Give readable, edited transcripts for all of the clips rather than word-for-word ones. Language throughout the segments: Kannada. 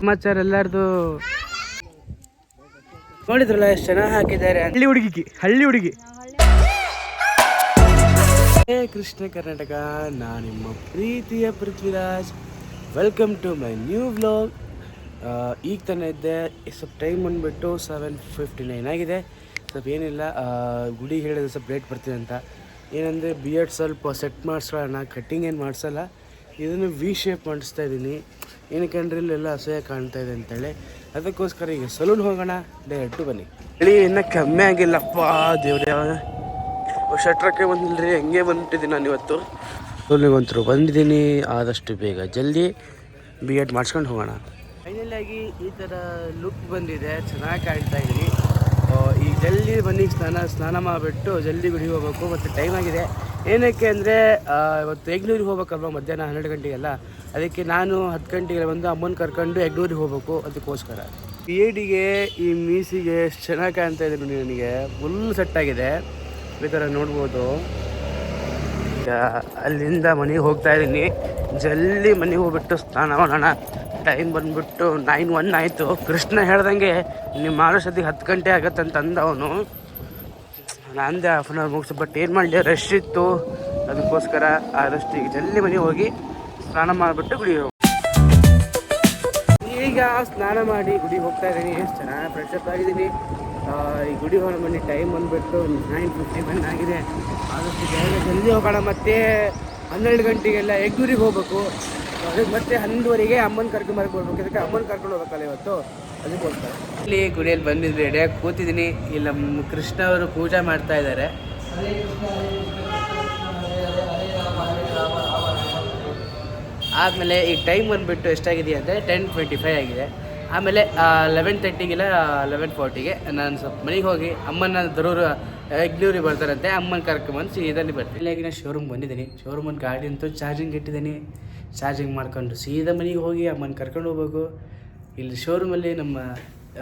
ಸಮಾಚಾರ ಎಲ್ಲಾರ್ದು ನೋಡಿದ್ರಲ್ಲ ಎಷ್ಟು ಚೆನ್ನಾಗಿ ಹಾಕಿದ್ದಾರೆ. ಹಳ್ಳಿ ಹುಡುಗಿ ಕೃಷ್ಣ ಕರ್ನಾಟಕ. ನಾನು ನಿಮ್ಮ ಪ್ರೀತಿಯ Prithviraj. Welcome to my new vlog. ಈಗ ತಾನೇ ಇದ್ದೆ. ಸ್ವಲ್ಪ ಟೈಮ್ ಬಂದುಬಿಟ್ಟು 7:59 ಆಗಿದೆ. ಸ್ವಲ್ಪ ಏನಿಲ್ಲ, ಗುಡಿ ಹೇಳಿದ್ರೆ ಸ್ವಲ್ಪ ಲೇಟ್ ಬರ್ತೀನಿ ಅಂತ. ಏನಂದರೆ ಬಿಯರ್ಡ್ ಸ್ವಲ್ಪ ಸೆಟ್ ಮಾಡಿಸ್ಕೊಳ್ಳೋಣ, ಕಟ್ಟಿಂಗ್ ಏನು ಮಾಡಿಸಲ್ಲ, ಇದನ್ನು ವಿ ಶೇಪ್ ಮಾಡಿಸ್ತಾ ಇದ್ದೀನಿ. ಏನಕ್ಕೆ ಅಂದರೆ ಇಲ್ಲೆಲ್ಲ ಅಸಹ್ಯ ಕಾಣ್ತಾ ಇದೆ ಅಂತೇಳಿ, ಅದಕ್ಕೋಸ್ಕರ ಈಗ ಸಲೂನ್ ಹೋಗೋಣ. ಡೈರೆಕ್ಟು ಬನ್ನಿ. ಹೇಳಿ ಇನ್ನೂ ಕಮ್ಮಿ ಆಗಿಲ್ಲಪ್ಪ ದೇವ್ರೆ. ಶಟ್ರಕ್ಕೆ ಬಂದಿಲ್ಲರಿ, ಹೆಂಗೆ ಬಂದುಬಿಟ್ಟಿದ್ದೀನಿ ನಾನು ಇವತ್ತು. ಸಲೂನಿಗಂತರೂ ಬಂದಿದ್ದೀನಿ. ಆದಷ್ಟು ಬೇಗ ಜಲ್ದಿ ಬಿಯರ್ಡ್ ಮಾಡಿಸ್ಕೊಂಡು ಹೋಗೋಣ. ಫೈನಲ್ ಆಗಿ ಈ ಥರ ಲುಕ್ ಬಂದಿದೆ, ಚೆನ್ನಾಗಿ ಕಾಣ್ತಾ ಇದ್ದೀನಿ. ಈಗ ಜಲ್ದಿ ಬನ್ನಿ ಸ್ನಾನ ಮಾಡಿಬಿಟ್ಟು ಜಲ್ದಿ ಗುಡಿಗೆ ಹೋಗ್ಬೇಕು. ಮತ್ತು ಟೈಮ್ ಆಗಿದೆ. ಏನಕ್ಕೆ ಅಂದರೆ ಇವತ್ತು ಯಗ್ನೂರಿಗೆ ಹೋಗ್ಬೇಕಲ್ವ ಮಧ್ಯಾಹ್ನ 12 ಗಂಟೆಗೆಲ್ಲ. ಅದಕ್ಕೆ ನಾನು 10 ಗಂಟೆಗೆ ಬಂದು ಅಮ್ಮನ ಕರ್ಕೊಂಡು ಯಗ್ನೂರಿಗೆ ಹೋಗ್ಬೇಕು. ಅದಕ್ಕೋಸ್ಕರ ಬಿಯರ್ಡಿಗೆ ಈ ಮೀಸಿಗೆ ಎಷ್ಟು ಚೆನ್ನಾಗಿ ಕಾಣ್ತಾ ಇದೆ ನೋಡಿ. ನನಗೆ ಫುಲ್ ಸೆಟ್ಟಾಗಿದೆ. ಈ ಥರ ನೋಡ್ಬೋದು. ಅಲ್ಲಿಂದ ಮನೆಗೆ ಹೋಗ್ತಾ ಇದ್ದೀನಿ. ಜಲ್ದಿ ಮನೆಗೆ ಹೋಗ್ಬಿಟ್ಟು ಸ್ನಾನ ಮಾಡೋಣ. ಟೈಮ್ ಬಂದುಬಿಟ್ಟು 9:01 ಆಯಿತು. ಕೃಷ್ಣ ಹೇಳ್ದಂಗೆ ನಿಮ್ಮ ಮಾಡೋಷ್ಟೊತ್ತಿಗೆ 10 ಗಂಟೆ ಆಗತ್ತಂತ ಅಂದ ಅವನು. ನಾನಂದೆ ಹಾಫ್ ಆನ್ ಅವರ್ ಮುಗಿಸಿ. ಬಟ್ ಏನು ಮಾಡಲಿ, ರಶ್ ಇತ್ತು. ಅದಕ್ಕೋಸ್ಕರ ಆದಷ್ಟು ಈಗ ಜಲ್ದಿ ಮನೆಗೆ ಹೋಗಿ ಸ್ನಾನ ಮಾಡಿಬಿಟ್ಟು ಗುಡಿಗೆ ಹೋಗಿ. ಈಗ ಸ್ನಾನ ಮಾಡಿ ಗುಡಿಗೆ ಹೋಗ್ತಾ ಇದ್ದೀನಿ. ಚೆನ್ನಾಗಿ ಫ್ರೆಶಪ್ ಆಗಿದ್ದೀನಿ. ಈ ಗುಡಿ ಹೋಗೋಣ ಬನ್ನಿ. ಟೈಮ್ ಬಂದುಬಿಟ್ಟು 9:51 ಆಗಿದೆ. ಆದಷ್ಟು ಬೇಗ ಜಲ್ದಿ ಹೋಗೋಣ. ಮತ್ತೆ 12 ಗಂಟೆಗೆಲ್ಲ ಯಗ್ನೂರಿಗೆ ಹೋಗ್ಬೇಕು. ಅದಕ್ಕೆ ಮತ್ತೆ 11:00 ಅಮ್ಮನ ಕರ್ಕೊಂಬರಕ್ಕೆ ಹೋಗ್ಬೇಕು. ಅದಕ್ಕೆ ಅಮ್ಮನ ಕರ್ಕೊಂಡು ಹೋಗ್ಬೇಕಲ್ಲ ಇವತ್ತು, ಅದಕ್ಕೋಸ್ಕರ. ಇಲ್ಲಿ ಗುಡಿಯಲ್ಲಿ ಬಂದಿದ್ದು ರೆಡಿಯಾಗಿ ಕೂತಿದ್ದೀನಿ. ಇಲ್ಲಿ ನಮ್ಮ ಕೃಷ್ಣ ಅವರು ಪೂಜೆ ಮಾಡ್ತಾ ಇದ್ದಾರೆ. ಆದಮೇಲೆ ಈ ಟೈಮ್ ಬಂದುಬಿಟ್ಟು ಎಷ್ಟಾಗಿದೆ ಅಂದರೆ 10:25 ಆಗಿದೆ. ಆಮೇಲೆ 11:30ಗೆಲ್ಲ 11:40ಗೆ ನಾನು ಸ್ವಲ್ಪ ಮನೆಗೆ ಹೋಗಿ ಅಮ್ಮನ ಯಗ್ನೂರಿಗೆ ಬರ್ತಾರಂತೆ. ಅಮ್ಮನ ಕರ್ಕೊಂಬಂದು ಸೀದಲ್ಲಿ ಬರ್ತೀನಿ. ಇಲ್ಲಾಗಿ ನಾನು ಶೋರೂಮ್ ಬಂದಿದ್ದೀನಿ. ಶೋರೂಮಲ್ಲಿ ಗಾಡಿ ಅಂತೂ ಚಾರ್ಜಿಂಗ್ ಇಟ್ಟಿದ್ದೀನಿ. ಚಾರ್ಜಿಂಗ್ ಮಾಡ್ಕೊಂಡು ಸೀದಾ ಮನೆಗೆ ಹೋಗಿ ಅಮ್ಮನ ಕರ್ಕೊಂಡು ಹೋಗ್ಬೇಕು. ಇಲ್ಲಿ ಶೋರೂಮಲ್ಲಿ ನಮ್ಮ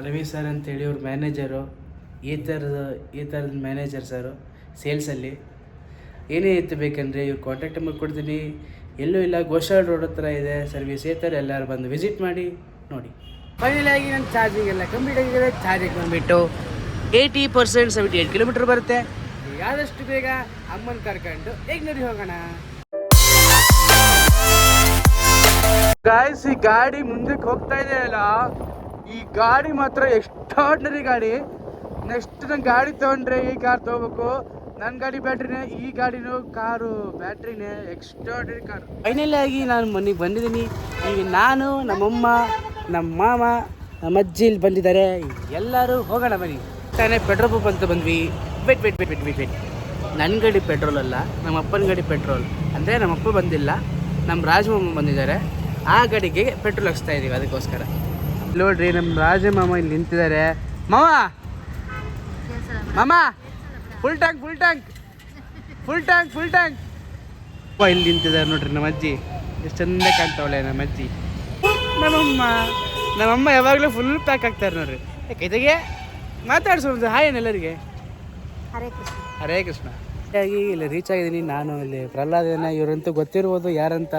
ರವಿ ಸರ್ ಅಂತೇಳಿ ಅವ್ರ ಮ್ಯಾನೇಜರು, ಈ ಥರದ ಮ್ಯಾನೇಜರ್ ಸರು ಸೇಲ್ಸಲ್ಲಿ. ಏನೇ ಇತ್ತು ಬೇಕಂದರೆ ಇವ್ರು ಕಾಂಟ್ಯಾಕ್ಟ್ ನಂಬರ್ ಕೊಡ್ತೀನಿ. ಎಲ್ಲೂ ಇಲ್ಲ, ಗೋಶಾಲ್ ರೋಡ್ ಹತ್ರ ಇದೆ ಸರ್ವಿಸ್. ಈ ಥರ ಎಲ್ಲರೂ ಬಂದು ವಿಸಿಟ್ ಮಾಡಿ ನೋಡಿ. ಫೈನಲಾಗಿ ನನ್ನ ಚಾರ್ಜಿಂಗ್ ಎಲ್ಲ ಕಂಪ್ಲೀಟ್ ಆಗಿದೆ. ಚಾರ್ಜಿಂಗ್ ಬಂದುಬಿಟ್ಟು 80%, 78 ಕಿಲೋಮೀಟರ್ ಬರುತ್ತೆ. ಆದಷ್ಟು ಬೇಗ ಅಮ್ಮನ ಕರ್ಕೊಂಡು ಯಗ್ನೂರಿಗೆ ಹೋಗೋಣ. ಗಾಯ್ಸ್, ಈ ಗಾಡಿ ಮುಂದಕ್ಕೆ ಹೋಗ್ತಾ ಇದೆ ಅಲ್ಲ, ಈ ಗಾಡಿ ಮಾತ್ರ ಎಕ್ಸ್ಟ್ರಾರ್ಡಿನರಿ ಗಾಡಿ. ನೆಕ್ಸ್ಟ್ ನಾನು ಗಾಡಿ ತೊಗೊಂಡ್ರೆ ಈ ಕಾರ್ ತೊಗೋಬೇಕು. ನನ್ನ ಗಾಡಿ ಬ್ಯಾಟ್ರಿನೇ, ಈ ಗಾಡಿನೂ ಕಾರು ಬ್ಯಾಟ್ರಿನೇ. Extraordinary car. ಫೈನಲ್ ಆಗಿ ನಾನು ಮನೆಗೆ ಬಂದಿದ್ದೀನಿ. ಈಗ ನಾನು, ನಮ್ಮಮ್ಮ, ನಮ್ಮ ಮಾಮ, ನಮ್ಮ ಅಜ್ಜಿ ಇಲ್ಲಿ ಬಂದಿದ್ದಾರೆ. ಎಲ್ಲರೂ ಹೋಗೋಣ ಬನ್ನಿ. ತಾನೇ ಪೆಟ್ರೋಲ್ ಪಂಪ್ ಅಂತ ಬಂದ್ವಿ. ವೇಟ್. ನನ್ನ ಗಾಡಿ ಪೆಟ್ರೋಲ್ ಅಲ್ಲ, ನಮ್ಮ ಅಪ್ಪನ ಗಾಡಿ ಪೆಟ್ರೋಲ್. ಅಂದರೆ ನಮ್ಮಪ್ಪ ಬಂದಿಲ್ಲ, ನಮ್ಮ ರಾಜಮಾಮ ಬಂದಿದ್ದಾರೆ. ಆ ಗಾಡಿಗೆ ಪೆಟ್ರೋಲ್ ಹಾಕ್ಸ್ತಾ ಇದ್ದೀವಿ. ಅದಕ್ಕೋಸ್ಕರ ನೋಡ್ರಿ, ನಮ್ಮ ರಾಜಮಾಮ ಇಲ್ಲಿ ನಿಂತಿದ್ದಾರೆ. ಮಾಮ ಫುಲ್ ಟ್ಯಾಂಕ್ ಇಲ್ಲಿ ನಿಂತಿದ್ದಾರೆ ನೋಡ್ರಿ. ನಮ್ಮ ಅಜ್ಜಿ ಎಷ್ಟು ಚಂದ ಕಾಣ್ತಾವಳೆ. ನಮ್ಮ ಅಜ್ಜಿ, ನಮ್ಮಮ್ಮ ಯಾವಾಗಲೂ ಫುಲ್ ಪ್ಯಾಕ್ ಆಗ್ತಾರೆ ನೋಡ್ರಿ. ಯಾಕೆ ಇದಕ್ಕೆ ಮಾತಾಡ್ಸೋದು ಹಾಯ್ ಎಲ್ಲರಿಗೆ. ಹರೇ ಕೃಷ್ಣ. ಹಾಗಾಗಿ ಇಲ್ಲಿ ರೀಚ್ ಆಗಿದ್ದೀನಿ ನಾನು. ಇಲ್ಲಿ ಪ್ರಹ್ಲಾದನ ಇವರಂತೂ ಗೊತ್ತಿರ್ಬೋದು ಯಾರಂತ.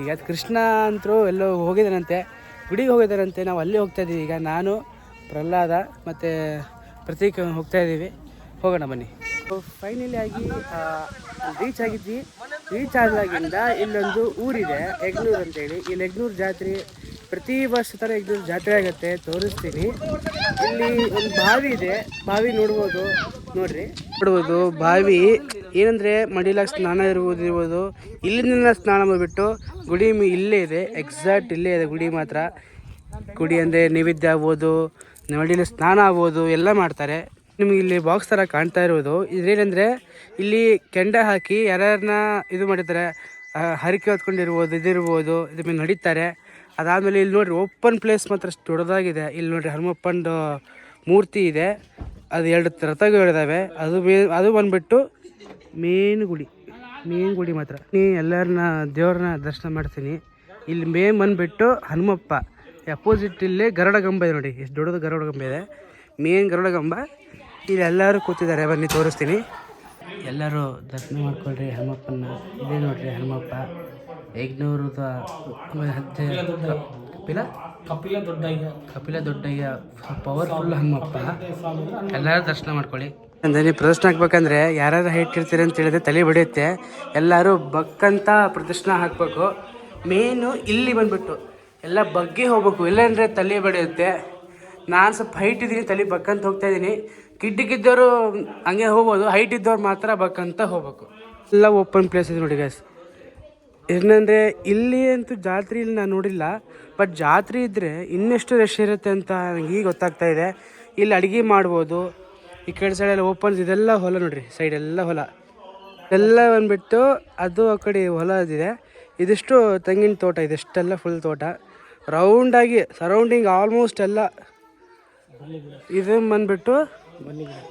ಈಗ ಕೃಷ್ಣ ಅಂತರೂ ಎಲ್ಲೋ ಹೋಗಿದ್ದಾರಂತೆ, ಗುಡಿಗೆ ಹೋಗಿದ್ದಾರಂತೆ. ನಾವು ಅಲ್ಲಿ ಹೋಗ್ತಾ ಇದ್ದೀವಿ. ಈಗ ನಾನು, ಪ್ರಹ್ಲಾದ ಮತ್ತು ಪ್ರತೀಕ್ ಹೋಗ್ತಾ ಇದ್ದೀವಿ. ಹೋಗೋಣ ಬನ್ನಿ. ಫೈನಲಿ ಆಗಿ ರೀಚ್ ಆಗಿದ್ವಿ. ರೀಚ್ ಆದಾಗಿಂದ ಇಲ್ಲೊಂದು ಊರಿದೆ ಯಗ್ನೂರು ಅಂತೇಳಿ. ಇಲ್ಲಿ ಯಗ್ನೂರು ಜಾತ್ರೆ ಪ್ರತಿ ವರ್ಷ ಥರ ಯಗ್ನೂರು ಜಾತ್ರೆ ಆಗುತ್ತೆ. ತೋರಿಸ್ತೀನಿ. ಇಲ್ಲಿ ಒಂದು ಬಾವಿ ಇದೆ, ಬಾವಿ ನೋಡ್ಬೋದು. ಬಾವಿ ಏನಂದರೆ ಮಡಿಲಾಗ ಸ್ನಾನ ಇರ್ಬೋದು. ಇಲ್ಲಿಂದ ಸ್ನಾನ ಮಾಡಿಬಿಟ್ಟು ಗುಡಿ ಇಲ್ಲೇ ಇದೆ, ಎಕ್ಸಾಕ್ಟ್ ಇಲ್ಲೇ ಇದೆ ಗುಡಿ ಮಾತ್ರ. ಗುಡಿ ಅಂದರೆ ನೈವೇದ್ಯ ಆಗ್ಬೋದು, ಮಡಿಲಿ ಸ್ನಾನ ಆಗ್ಬೋದು, ಎಲ್ಲ ಮಾಡ್ತಾರೆ. ನಿಮಗೆ ಇಲ್ಲಿ ಬಾಕ್ಸ್ ಥರ ಕಾಣ್ತಾ ಇರೋದು ಇದೇನೆಂದರೆ ಇಲ್ಲಿ ಕೆಂಡ ಹಾಕಿ ಯಾರ್ಯಾರನ್ನ ಇದು ಮಾಡಿರ್ತಾರೆ, ಹರಿಕೆ ಹೊತ್ಕೊಂಡಿರ್ಬೋದು, ಇದಿರ್ಬೋದು, ಇದ್ರ ಮೇಲೆ ನಡೀತಾರೆ. ಅದಾದಮೇಲೆ ಇಲ್ಲಿ ನೋಡಿರಿ ಓಪನ್ ಪ್ಲೇಸ್ ಮಾತ್ರ ಅಷ್ಟು ದೊಡ್ಡದಾಗಿದೆ. ಇಲ್ಲಿ ನೋಡಿರಿ ಹನುಮಪ್ಪಂದು ಮೂರ್ತಿ ಇದೆ. ಅದು 2 ರಥಗಳಿದ್ದಾವೆ. ಅದು ಬಂದುಬಿಟ್ಟು ಮೇನ್ ಗುಡಿ ಮಾತ್ರ. ಎಲ್ಲರನ್ನ ದೇವ್ರನ್ನ ದರ್ಶನ ಮಾಡ್ತೀನಿ. ಇಲ್ಲಿ ಮೇನ್ ಬಂದುಬಿಟ್ಟು ಹನುಮಪ್ಪ. ಅಪೋಸಿಟ್ ಇಲ್ಲಿ ಗರುಡಗಂಬ ಇದೆ ನೋಡಿ, ಎಷ್ಟು ದೊಡ್ಡದು ಗರುಡಗಂಬ ಇದೆ. ಮೇನ್ ಗರುಡಗಂಬ. ಇಲ್ಲಿ ಎಲ್ಲರೂ ಕೂತಿದ್ದಾರೆ, ಬನ್ನಿ ತೋರಿಸ್ತೀನಿ. ಎಲ್ಲರೂ ದರ್ಶನ ಮಾಡ್ಕೊಳ್ರಿ ಹನುಮಪ್ಪನ. ಇದೇ ನೋಡ್ರಿ ಹನುಮಪ್ಪ. ಯಗ್ನೂರದ ಕಪಿಲ ದೊಡ್ಡಯ್ಯ. ಕಪಿಲ ದೊಡ್ಡಯ್ಯ ಪವರ್ಫುಲ್ ಹನುಮಪ್ಪ. ಸ್ವಾಮಿ ಎಲ್ಲರೂ ದರ್ಶನ ಮಾಡ್ಕೊಳ್ಳಿ. ಅಂದರೆ ನೀವು ಪ್ರದರ್ಶನ ಹಾಕ್ಬೇಕಂದ್ರೆ ಯಾರ್ಯಾರು ಹೈಟ್ ಇರ್ತೀರಿ ಅಂತ ಹೇಳಿದ್ರೆ ತಲೆ ಬಡಿಯುತ್ತೆ. ಎಲ್ಲರೂ ಬಗ್ಗಂತ ಪ್ರದರ್ಶನ ಹಾಕಬೇಕು. ಮೇನು ಇಲ್ಲಿ ಬಂದುಬಿಟ್ಟು ಎಲ್ಲ ಬಗ್ಗಿ ಹೋಗ್ಬೇಕು, ಇಲ್ಲಾಂದರೆ ತಲೆ ಬಡಿಯುತ್ತೆ. ನಾನು ಸ್ವಲ್ಪ ಹೈಟ್ ಇದ್ದೀನಿ, ತಲೆ ಬಕ್ಕಂತ ಹೋಗ್ತಾ ಇದ್ದೀನಿ. ಗಿಡ್ಡಿಗಿದ್ದವರು ಹಂಗೆ ಹೋಗ್ಬೋದು, ಹೈಟ್ ಇದ್ದವ್ರು ಮಾತ್ರ ಬಕ್ಕಂತ ಹೋಗ್ಬೇಕು. ಎಲ್ಲ ಓಪನ್ ಪ್ಲೇಸ್ ಇದೆ ನೋಡಿ ಗೈಸ್. ಏನಂದರೆ ಇಲ್ಲಿ ಅಂತೂ ಜಾತ್ರೆ ಇಲ್ಲಿ ನಾನು ನೋಡಿಲ್ಲ, ಬಟ್ ಜಾತ್ರೆ ಇದ್ದರೆ ಇನ್ನೆಷ್ಟು ರಶ್ ಇರುತ್ತೆ ಅಂತ ನನಗೆ ಈಗ ಗೊತ್ತಾಗ್ತಾ ಇದೆ. ಇಲ್ಲಿ ಅಡುಗೆ ಮಾಡ್ಬೋದು. ಈ ಕಡೆ ಸೈಡೆಲ್ಲ ಓಪನ್ಸ್, ಇದೆಲ್ಲ ಹೊಲ ನೋಡ್ರಿ, ಸೈಡೆಲ್ಲ ಹೊಲ ಎಲ್ಲ ಬಂದುಬಿಟ್ಟು ಅದು ಆ ಕಡೆ ಹೊಲ ಇದೆ. ಇದಿಷ್ಟು ತೆಂಗಿನ ತೋಟ, ಇದೆಷ್ಟೆಲ್ಲ ಫುಲ್ ತೋಟ ರೌಂಡಾಗಿ ಸರೌಂಡಿಂಗ್ ಆಲ್ಮೋಸ್ಟ್ ಎಲ್ಲ. ಇದು ಬಂದುಬಿಟ್ಟು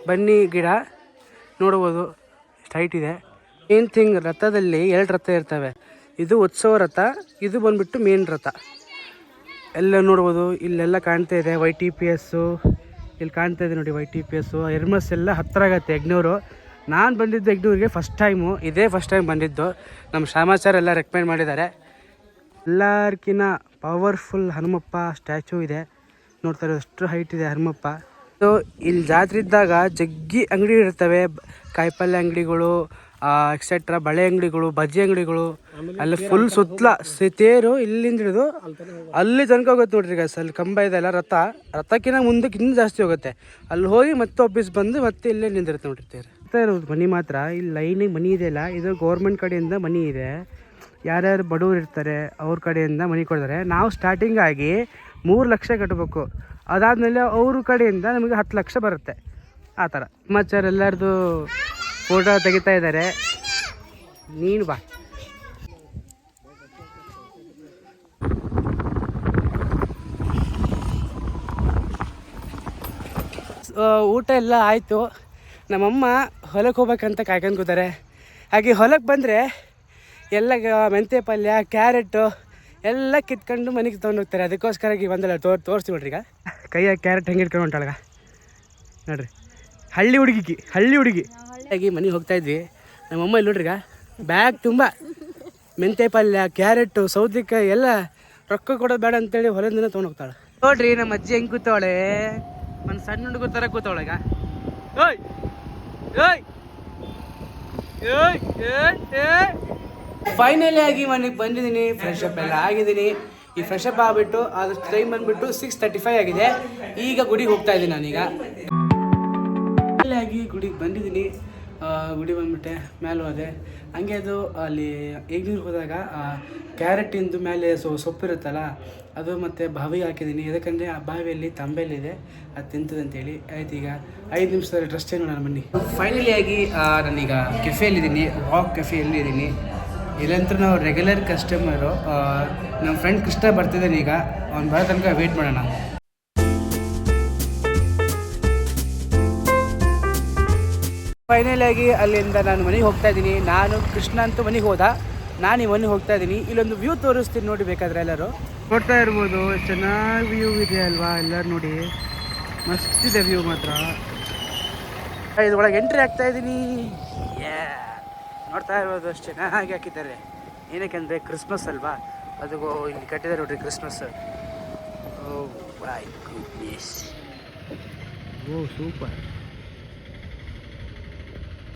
ಬನ್ನಿ ಗಿಡ ನೋಡ್ಬೋದು, ಹೈಟ್ ಇದೆ. ಮೇನ್ ಥಿಂಗ್, ರಥದಲ್ಲಿ 2 ರಥ ಇರ್ತವೆ. ಇದು ಉತ್ಸವ ರಥ, ಇದು ಬಂದುಬಿಟ್ಟು ಮೇನ್ ರಥ. ಎಲ್ಲ ನೋಡ್ಬೋದು, ಇಲ್ಲೆಲ್ಲ ಕಾಣ್ತಾ ಇದೆ YTPS. ಇಲ್ಲಿ ಕಾಣ್ತಾ ಇದೆ ನೋಡಿ YTPS. ಎರ್ಮಸ್ ಎಲ್ಲ ಹತ್ತಿರ ಆಗತ್ತೆ ಯಜ್ಞೂರು. ನಾನು ಬಂದಿದ್ದು ಯಜ್ಞೂರಿಗೆ ಫಸ್ಟ್ ಟೈಮು, ಇದೇ ಫಸ್ಟ್ ಟೈಮ್ ಬಂದಿದ್ದು. ನಮ್ಮ ಶ್ಯಾಮಾಚಾರ ಎಲ್ಲ ರೆಕಮೆಂಡ್ ಮಾಡಿದ್ದಾರೆ. ಎಲ್ಲರ್ಕಿನ್ನ ಪವರ್ಫುಲ್ ಹನುಮಪ್ಪ ಸ್ಟ್ಯಾಚು ಇದೆ. ನೋಡ್ತಾ ಇರೋದು ಅಷ್ಟು ಹೈಟ್ ಇದೆ ಹನುಮಪ್ಪ. ಸೊ ಇಲ್ಲಿ ಜಾತ್ರೆ ಇದ್ದಾಗ ಜಗ್ಗಿ ಅಂಗಡಿ ಇರ್ತವೆ, ಕಾಯಿಪಲ್ಯ ಅಂಗಡಿಗಳು, ಎಕ್ಸೆಟ್ರಾ ಬಳೆ ಅಂಗಡಿಗಳು, ಬಜ್ಜಿ ಅಂಗಡಿಗಳು. ಅಲ್ಲಿ ಫುಲ್ ಸುತ್ತಲ ತೇರು ಇಲ್ಲಿಂದ ಹಿಡಿದು ಅಲ್ಲಿ ತನಕ ಹೋಗುತ್ತೆ ನೋಡ್ರಿ ಗೈಸ್. ಅಲ್ಲಿ ಕಂಬ ಇದೆಲ್ಲ, ರಥಕ್ಕಿಂತ ಮುಂದಕ್ಕೆ ಇನ್ನೂ ಜಾಸ್ತಿ ಹೋಗುತ್ತೆ. ಅಲ್ಲಿ ಹೋಗಿ ಮತ್ತೆ ವಾಪಸ್ ಬಂದು ಮತ್ತೆ ಇಲ್ಲೇ ನಿಂದಿರುತ್ತೆ ನೋಡ್ರಿ ತೇರು. ಇರೋದು ಮನಿ ಮಾತ್ರ ಇಲ್ಲಿ ಲೈನಿಗೆ ಮನಿ ಇದೆಯಲ್ಲ, ಇದು ಗೌರ್ಮೆಂಟ್ ಕಡೆಯಿಂದ ಮನಿ ಇದೆ. ಯಾರ್ಯಾರು ಬಡವರು ಇರ್ತಾರೆ ಅವ್ರ ಕಡೆಯಿಂದ ಮನಿ ಕೊಡ್ತಾರೆ. ನಾವು ಸ್ಟಾರ್ಟಿಂಗ್ ಆಗಿ 3 ಲಕ್ಷ ಕಟ್ಟಬೇಕು. ಅದಾದಮೇಲೆ ಅವ್ರ ಕಡೆಯಿಂದ ನಮಗೆ 10 ಲಕ್ಷ ಬರುತ್ತೆ. ಆ ಥರ ಸಮಾಚಾರ. ಎಲ್ಲರದು ಫೋಟೋ ತೆಗಿತಾ ಇದ್ದಾರೆ. ನೀನು ಬಾ. ಊಟ ಎಲ್ಲ ಆಯಿತು. ನಮ್ಮಮ್ಮ ಹೊಲಕ್ಕೆ ಹೋಗ್ಬೇಕಂತ ಕಾಯ್ಕೊಂಡು ಕೂತಾರೆ. ಹಾಗೆ ಹೊಲಕ್ಕೆ ಬಂದರೆ ಎಲ್ಲ ಮೆಂತ್ಯ ಪಲ್ಯ, ಕ್ಯಾರೆಟು ಎಲ್ಲ ಕಿತ್ಕೊಂಡು ಮನೆಗೆ ತೊಗೊಂಡೋಗ್ತಾರೆ. ಅದಕ್ಕೋಸ್ಕರ ಬಂದಲ್ಲ ತೋರಿಸ್ತೀವಿ ನೋಡ್ರಿ. ಈಗ ಕೈಯಾಗ ಕ್ಯಾರೆಟ್ ಹೆಂಗೆ ಇಟ್ಕೊಂಡು ಹೊಂಟಾಳಗ ನೋಡ್ರಿ. ಹಳ್ಳಿ ಹುಡುಗಿ ಹಾಗೆ ಮನೆಗೆ ಹೋಗ್ತಾಯಿದ್ವಿ. ನಮ್ಮಮ್ಮ ಇಲ್ಲಿ ನೋಡ್ರಿಗ ಬ್ಯಾಗ್ ತುಂಬ ಮೆಂತ್ಯ ಪಲ್ಯ, ಕ್ಯಾರೆಟು, ಸೌತೆಕಾಯಿ ಎಲ್ಲ ರೊಕ್ಕ ಕೊಡೋದು ಬೇಡ ಅಂತೇಳಿ ಹೊಲದಿಂದ ತೊಗೊಂಡೋಗ್ತಾಳೆ. ನೋಡ್ರಿ ನಮ್ಮ ಅಜ್ಜಿ ಹೆಂಗೆ ಕೂತವಳೆ, ಒಂದು ಸಣ್ಣ ಹುಡುಗ ಥರ ಕೂತವಳೆಗ. ಓಯ್ ಓಯ್ ಓಯ್ ಫೈನಲಿ ಆಗಿ ಮನೆಗೆ ಬಂದಿದ್ದೀನಿ. ಫ್ರೆಶ್ ಅಪ್ ಎಲ್ಲ ಆಗಿದ್ದೀನಿ. ಈ ಫ್ರೆಶ್ ಅಪ್ ಆಗಿಬಿಟ್ಟು ಆದಷ್ಟು ಟೈಮ್ ಬಂದುಬಿಟ್ಟು 6:35 ಆಗಿದೆ. ಈಗ ಗುಡಿಗೆ ಹೋಗ್ತಾ ಇದ್ದೀನಿ ನಾನೀಗ. ಆಗಿ ಗುಡಿಗೆ ಬಂದಿದ್ದೀನಿ. ಗುಡಿ ಬಂದುಬಿಟ್ಟೆ ಮೇಲೆ ಹೋದೆ. ಹಂಗೆ ಅದು ಅಲ್ಲಿ ಯಜ್ಞೂರಿಗೆ ಹೋದಾಗ ಕ್ಯಾರೆಟಿಂದು ಮೇಲೆ ಸೊಪ್ಪಿರುತ್ತಲ್ಲ ಅದು ಮತ್ತು ಬಾವಿಗೆ ಹಾಕಿದ್ದೀನಿ. ಯಾಕಂದರೆ ಆ ಬಾವಿಯಲ್ಲಿ ತಂಬೇಲಿದೆ, ಅದು ತಿಂತದಂತೇಳಿ. ಆಯ್ತು, ಈಗ 5 ನಿಮಿಷದಲ್ಲಿ ಡ್ರೆಸ್ ಚೇಂಜ್ ಮಾಡೋಣ ಬನ್ನಿ. ಫೈನಲಿ ಆಗಿ ನಾನೀಗ ಕೆಫೆಯಲ್ಲಿದ್ದೀನಿ, ರಾಕ್ ಕೆಫೆಯಲ್ಲಿ ಇದ್ದೀನಿ. ಇಲ್ಲಂತೂ ನಾವು ರೆಗ್ಯುಲರ್ ಕಸ್ಟಮರು. ನಮ್ಮ ಫ್ರೆಂಡ್ ಕೃಷ್ಣ ಬರ್ತಿದ್ದಾನೆ. ಈಗ ಅವ್ನು ಬರೋ ತನಕ ವೆಯ್ಟ್ ಮಾಡೋಣ. ಫೈನಲಿ ಆಗಿ ಅಲ್ಲಿಂದ ನಾನು ಮನೆಗೆ ಹೋಗ್ತಾ ಇದ್ದೀನಿ. ನಾನು ಕೃಷ್ಣ ಅಂತೂ ಮನೆಗೆ ಹೋದ, ನಾನು ಈ ಮನೆಗೆ ಹೋಗ್ತಾ ಇದ್ದೀನಿ. ಇಲ್ಲೊಂದು ವ್ಯೂ ತೋರಿಸ್ತೀನಿ ನೋಡಿ, ಬೇಕಾದರೆ ಎಲ್ಲರೂ ನೋಡ್ತಾ ಇರ್ಬೋದು. ಚೆನ್ನಾಗಿ ವ್ಯೂ ಇದೆ ಅಲ್ವಾ, ಎಲ್ಲರೂ ನೋಡಿ ಮಸ್ತ್ ಇದೆ ವ್ಯೂ ಮಾತ್ರ. ಇದ್ರೊಳಗೆ ಎಂಟ್ರಿ ಆಗ್ತಾ ಇದ್ದೀನಿ. ನೋಡ್ತಾ ಇರ್ಬೋದು ಅಷ್ಟು ಚೆನ್ನಾಗಿ ಹಾಕಿದ್ದಾರೆ. ಏನಕ್ಕೆಂದರೆ ಕ್ರಿಸ್ಮಸ್ ಅಲ್ವಾ, ಅದು ಇಲ್ಲಿ ಕಟ್ಟಿದ್ದಾರೆ ನೋಡ್ರಿ ಕ್ರಿಸ್ಮಸ್. ಓ ಸೂಪರ್.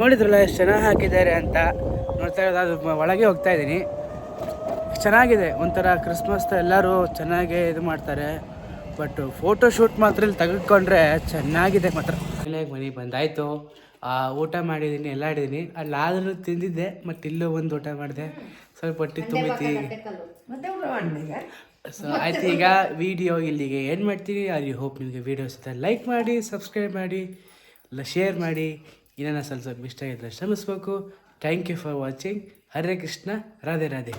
ನೋಡಿದ್ರಲ್ಲ ಎಷ್ಟು ಚೆನ್ನಾಗಿ ಹಾಕಿದ್ದಾರೆ ಅಂತ. ನೋಡ್ತಾ ಇರೋದು ಅದು ಒಳಗೆ ಹೋಗ್ತಾ ಇದ್ದೀನಿ. ಚೆನ್ನಾಗಿದೆ, ಒಂಥರ ಕ್ರಿಸ್ಮಸ್ ಎಲ್ಲರೂ ಚೆನ್ನಾಗೇ ಇದು ಮಾಡ್ತಾರೆ. ಬಟ್ ಫೋಟೋ ಶೂಟ್ ಮಾತ್ರ ಇಲ್ಲಿ ತೆಗೆದುಕೊಂಡ್ರೆ ಚೆನ್ನಾಗಿದೆ ಮಾತ್ರ. ಮನೆಗೆ ಬಂದಾಯಿತು. ಊಟ ಮಾಡಿದ್ದೀನಿ, ಎಲ್ಲ ಮಾಡಿದ್ದೀನಿ. ಅಲ್ಲಾದರೂ ತಿಂದಿದ್ದೆ, ಮತ್ತು ಇಲ್ಲೂ ಒಂದು ಊಟ ಮಾಡಿದೆ. ಸ್ವಲ್ಪ ಹೊಟ್ಟೆ ತುಂಬೈತಿ. ಸೊ ಆಯ್ತು, ಈಗ ವಿಡಿಯೋ ಇಲ್ಲಿಗೆ ಏನು ಮಾಡ್ತೀನಿ. ಐ ಹೋಪ್ ನಿಮಗೆ ವಿಡಿಯೋಸ್ ಇಷ್ಟ ಲೈಕ್ ಮಾಡಿ, ಸಬ್ಸ್ಕ್ರೈಬ್ ಮಾಡಿ, ಇಲ್ಲ ಶೇರ್ ಮಾಡಿ. ಇನ್ನೇನು ಸ್ವಲ್ಪ ಇಷ್ಟ ಆಗಿದ್ರೆ ಶ್ರಮಿಸ್ಬೇಕು. Thank you for watching. Hare Krishna, Radhe Radhe.